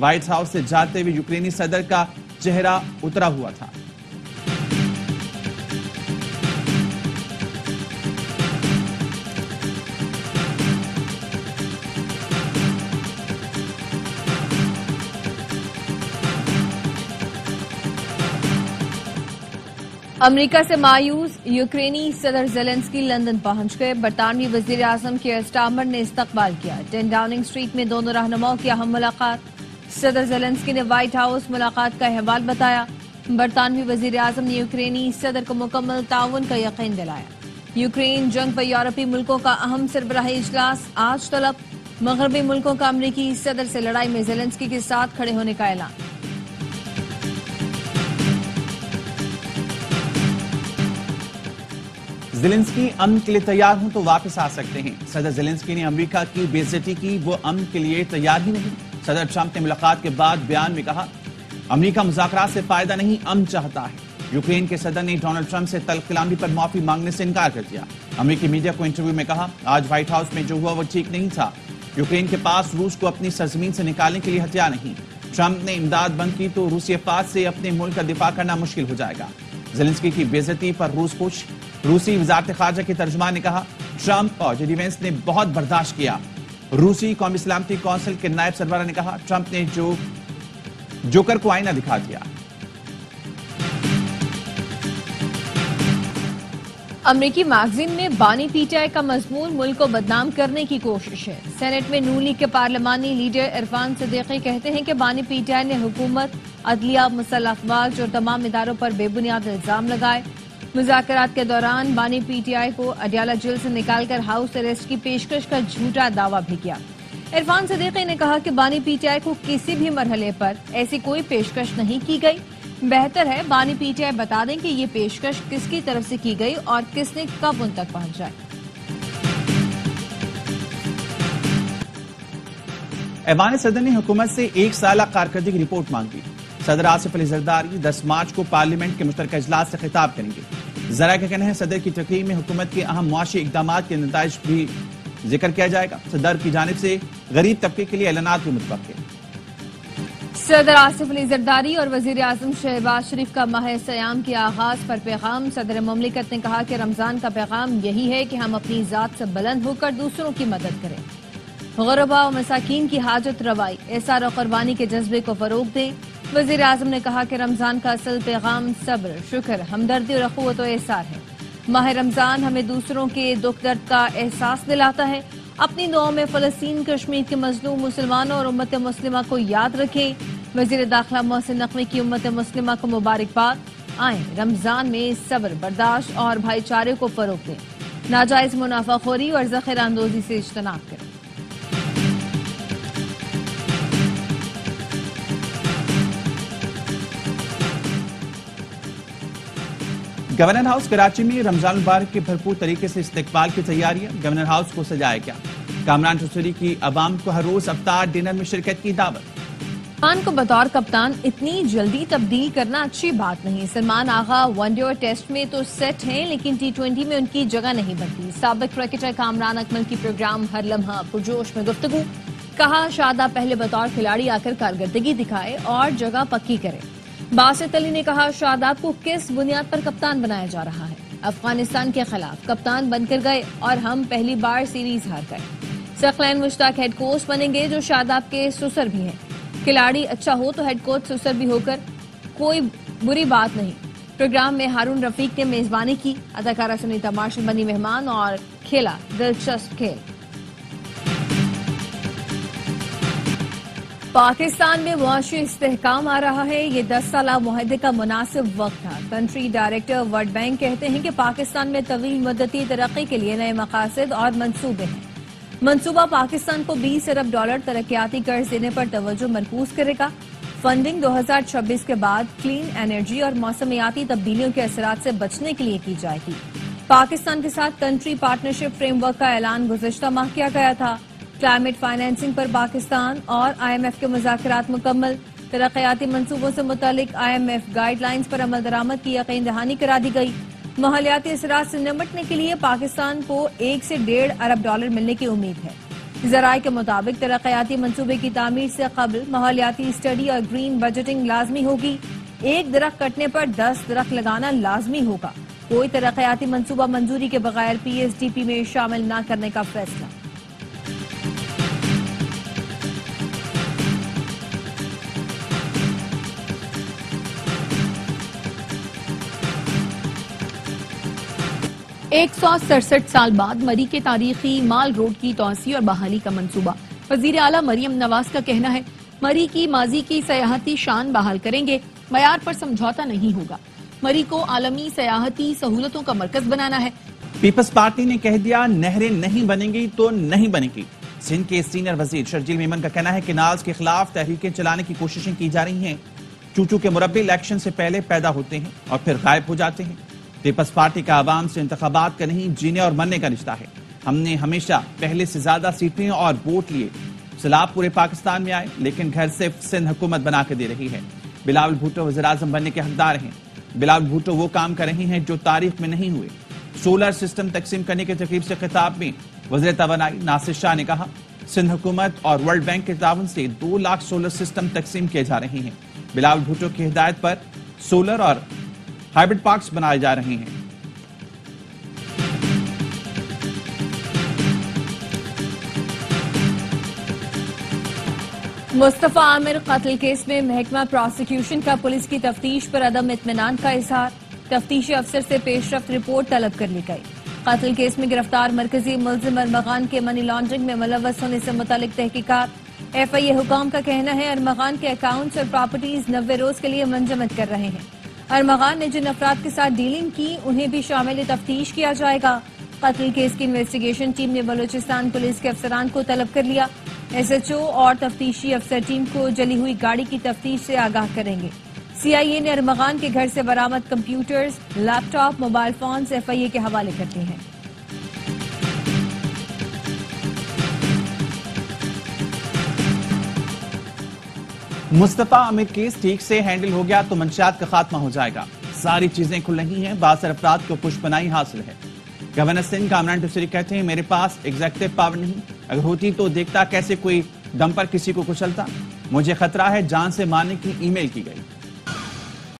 White house سے جاتے ہوئے یوکرینی صدر کا چہرہ اترا ہوا تھا۔ امریکہ سے مایوس یوکرینی صدر زیلنسکی لندن پہنچ گئے۔ برطانوی وزیر اعظم کیئر سٹارمر نے استقبال کیا۔ 10 ڈاؤننگ اسٹریٹ میں دونوں رہنماؤں کی اہم ملاقات۔ صدر زیلنسکی نے وائٹ ہاؤس ملاقات کا احوال بتایا۔ برطانوی وزیر اعظم نے یوکرینی صدر کو مکمل تعاون کا یقین دلایا۔ یوکرین جنگ پر یورپی ملکوں کا اہم سربراہی اجلاس آج طلب۔ مغربی ملکوں کا امریکی صدر سے لڑائی میں زیلنسکی کے ساتھ کھڑے ہونے کا اعلان۔ زیلنسکی امن کے لیے تیار ہوں تو واپس آ سکتے ہیں۔ صدر زیلنسکی نے امریکہ کی بے عزتی کی، وہ امن کے لیے تیار ہی نہیں۔ صدر ٹرمپ نے ملاقات کے بعد بیان میں کہا، امریکہ مذاکرات سے فائدہ نہیں، امن چاہتا ہے۔ یوکرین کے صدر نے ڈونلڈ ٹرمپ سے تلخ کلامی پر معافی مانگنے سے انکار کر دیا۔ امریکی میڈیا کو انٹرویو میں کہا، آج وائٹ ہاؤس میں جو ہوا وہ ٹھیک نہیں تھا۔ یوکرین کے پاس روس کو اپنی سرزمین سے نکالنے کے لیے ہتھیار نہیں۔ ٹرمپ نے امداد بند کی تو روسی افواج سے اپنے ملک کا دفاع کرنا مشکل ہو جائے گا۔ زیلنسکی کی بے عزتی پر روس خوش۔ روسی وزارت خارجہ کے ترجمان نے کہا، ٹرمپ اور جے ڈی وینس نے بہت برداشت کیا۔ روسی قومی سلامتی کونسل کے نائب سربراہ نے کہا، ٹرمپ نے جوکر کو آئینہ دکھا دیا۔ امریکی میگزین میں بانی پی ٹی آئی کا مضمون ملک کو بدنام کرنے کی کوشش ہے۔ سینٹ میں نون لیگ کے پارلیمانی لیڈر عرفان صدیقی کہتے ہیں کہ بانی پی ٹی آئی نے حکومت، عدلیہ، مسلح افواج اور تمام اداروں پر بے بنیاد الزام لگائے۔ مذاکرات کے دوران بانی پی ٹی آئی کو اڈیالہ جیل سے نکال کر ہاؤس اریسٹ کی پیشکش کا جھوٹا دعویٰ بھی کیا۔ عرفان صدیقی نے کہا کہ بانی پی ٹی آئی کو کسی بھی مرحلے پر ایسی کوئی پیشکش نہیں کی گئی۔ بہتر ہے بانی پی ٹی آئی بتا دیں کہ یہ پیشکش کس کی طرف سے کی گئی اور کس نے کب ان تک پہنچائی۔ ایوان صدر نے حکومت سے 1 سالہ کارکردگی کی رپورٹ مانگی۔ صدر آصف علی زرداری 10 مارچ کو پارلیمنٹ کے مشترکہ اجلاس سے خطاب کریں گے۔ ذرائع کا کہنا ہے صدر کی تقریر میں حکومت کے اہم معاشی اقدامات کے نتائج بھی ذکر کیا جائے گا۔ صدر کی جانب سے غریب طبقے کے لیے اعلانات بھی متوقع ہیں۔ صدر آصف علی زرداری اور وزیر اعظم شہباز شریف کا ماہ صیام کے آغاز پر پیغام۔ صدر مملکت نے کہا کہ رمضان کا پیغام یہی ہے کہ ہم اپنی ذات سے بلند ہو کر دوسروں کی مدد کریں، غرباء و مساکین کی حاجت روائی، احسان و قربانی کے جذبے کو فروغ دیں۔ وزیر اعظم نے کہا کہ رمضان کا اصل پیغام صبر، شکر، ہمدردی اور اخوت و احسان ہے۔ ماہ رمضان ہمیں دوسروں کے دکھ درد کا احساس دلاتا ہے۔ اپنی دعاؤں میں فلسطین، کشمیر کے مظلوم مسلمانوں اور امت مسلمہ کو یاد رکھیں۔ وزیر داخلہ محسن نقوی کی امت مسلمہ کو مبارکباد۔ آئیں رمضان میں صبر، برداشت اور بھائی چارے کو فروغ دیں، ناجائز منافع خوری اور ذخیرہ اندوزی سے اجتناب کریں۔ گورنر ہاؤس کراچی میں رمضان المبارک کے بھرپور طریقے سے استقبال کی تیاریاں۔ گورنر ہاؤس کو سجایا گیا۔ کامران ٹھسری کی عوام کو ہر روز افطار ڈنر میں شرکت کی دعوت۔ سلمان کو بطور کپتان اتنی جلدی تبدیل کرنا اچھی بات نہیں۔ سلمان آغا ون ڈے اور ٹیسٹ میں تو سیٹ ہیں لیکن T20 میں ان کی جگہ نہیں بنتی۔ سابق کرکٹر کامران اکمل کی پروگرام ہر لمحہ پرجوش میں گفتگو۔ کہا شاداب پہلے بطور کھلاڑی آ کر کارکردگی دکھائے اور جگہ پکی کرے۔ باسط علی نے کہا شاداب کو کس بنیاد پر کپتان بنایا جا رہا ہے؟ افغانستان کے خلاف کپتان بن کر گئے اور ہم پہلی بار سیریز ہار گئے۔ ثقلین مشتاق ہیڈ کوچ بنیں گے جو شاداب کے سسر بھی ہیں۔ کھلاڑی اچھا ہو تو ہیڈ کوچ سسر بھی ہو کر کوئی بری بات نہیں۔ پروگرام میں ہارون رفیق نے میزبانی کی۔ اداکارہ سنیتا مارشل بنی مہمان اور کھیلا دلچسپ کھیل۔ پاکستان میں معاشی استحکام آ رہا ہے، یہ 10 سالہ معاہدے کا مناسب وقت تھا۔ کنٹری ڈائریکٹر ورلڈ بینک کہتے ہیں کہ پاکستان میں طویل مدتی ترقی کے لیے نئے مقاصد اور منصوبے ہیں۔ منصوبہ پاکستان کو $20 ارب ترقیاتی قرض دینے پر توجہ مرکوز کرے گا۔ فنڈنگ 2026 کے بعد کلین انرجی اور موسمیاتی تبدیلیوں کے اثرات سے بچنے کے لیے کی جائے گی۔ پاکستان کے ساتھ کنٹری پارٹنرشپ فریم ورک کا اعلان گزشتہ ماہ کیا گیا تھا۔ کلائمیٹ فائنینسنگ پر پاکستان اور IMF کے مذاکرات مکمل۔ ترقیاتی منصوبوں سے متعلق IMF گائیڈ لائنز پر عمل درآمد کی یقین دہانی کرا دی گئی۔ ماحولیاتی اثرات سے نمٹنے کے لیے پاکستان کو $1 سے $1.5 ارب ملنے کی امید ہے۔ ذرائع کے مطابق ترقیاتی منصوبے کی تعمیر سے قبل ماحولیاتی اسٹڈی اور گرین بجٹنگ لازمی ہوگی. 1 درخت کٹنے پر 10 درخت لگانا لازمی ہوگا. کوئی ترقیاتی منصوبہ منظوری کے بغیر PSDP میں شامل نہ کرنے کا فیصلہ. ایک 167 سال بعد مری کے تاریخی مال روڈ کی توسیع اور بحالی کا منصوبہ. وزیر اعلیٰ مریم نواز کا کہنا ہے مری کی ماضی کی سیاحتی شان بحال کریں گے, معیار پر سمجھوتا نہیں ہوگا. مری کو عالمی سیاحتی سہولتوں کا مرکز بنانا ہے. پیپلز پارٹی نے کہہ دیا نہریں نہیں بنیں گی تو نہیں بنے گی. سندھ کے سینئر وزیر شرجیل میمن کا کہنا ہے کہ ناز کے خلاف تحریکیں چلانے کی کوششیں کی جا رہی ہیں. چوچو کے مربی الیکشن سے پہلے پیدا ہوتے ہیں اور پھر غائب ہو جاتے ہیں. پیپلز پارٹی کا عوام سے انتخابات کا نہیں, جینے اور مرنے کا رشتہ ہے. ہم نے ہمیشہ پہلے سے زیادہ سیٹیں اور ووٹ لیے. سیلاب پورے پاکستان میں آئے لیکن گھر صرف سندھ حکومت بنا کے دے رہی ہے. بلاول بھٹو وزیراعظم بننے کے حقدار ہیں. بلاول بھٹو وہ کام کر رہے ہیں جو تاریخ میں نہیں ہوئے. سولر سسٹم تقسیم کرنے کے تقریب سے خطاب میں وزیر توانائی ناصر شاہ نے کہا سندھ حکومت اور ورلڈ بینک کے تعاون سے 2 لاکھ سولر سسٹم تقسیم کیے جا رہے ہیں. بلاول بھٹو کی ہدایت پر سولر اور ہائیبرڈ پارکس بنائے جا رہے ہیں. مصطفیٰ عامر قتل کیس میں محکمہ پروسیکیوشن کا پولیس کی تفتیش پر عدم اطمینان کا اظہار. تفتیشی افسر سے پیش رفت رپورٹ طلب کر لی گئی. قتل کیس میں گرفتار مرکزی ملزم ارمغان کے منی لانڈرنگ میں ملوث ہونے سے متعلق تحقیقات. FIA حکام کا کہنا ہے ارمغان کے اکاؤنٹس اور پراپرٹیز 90 روز کے لیے منجمد کر رہے ہیں. ارمغان نے جن افراد کے ساتھ ڈیلنگ کی انہیں بھی شامل تفتیش کیا جائے گا. قتل کیس کی انویسٹیگیشن ٹیم نے بلوچستان پولیس کے افسران کو طلب کر لیا. SHO اور تفتیشی افسر ٹیم کو جلی ہوئی گاڑی کی تفتیش سے آگاہ کریں گے. CIA نے ارمغان کے گھر سے برآمد کمپیوٹرز, لیپ ٹاپ, موبائل فونز FIA کے حوالے کر دیے ہیں. مصطفیٰ عامر کیس ٹھیک سے ہینڈل ہو گیا تو منشیات کا خاتمہ ہو جائے گا. ساری چیزیں کھل رہی ہیں, باثر افراد کو پشپناہی حاصل ہے. گورنر سندھ کامران ٹوسری کہتے ہیں میرے پاس ایگزیکٹو پاور نہیں, اگر ہوتی تو دیکھتا کیسے کوئی دم پر کسی کو کچلتا. مجھے خطرہ ہے جان سے مارنے کی ای میل کی گئی.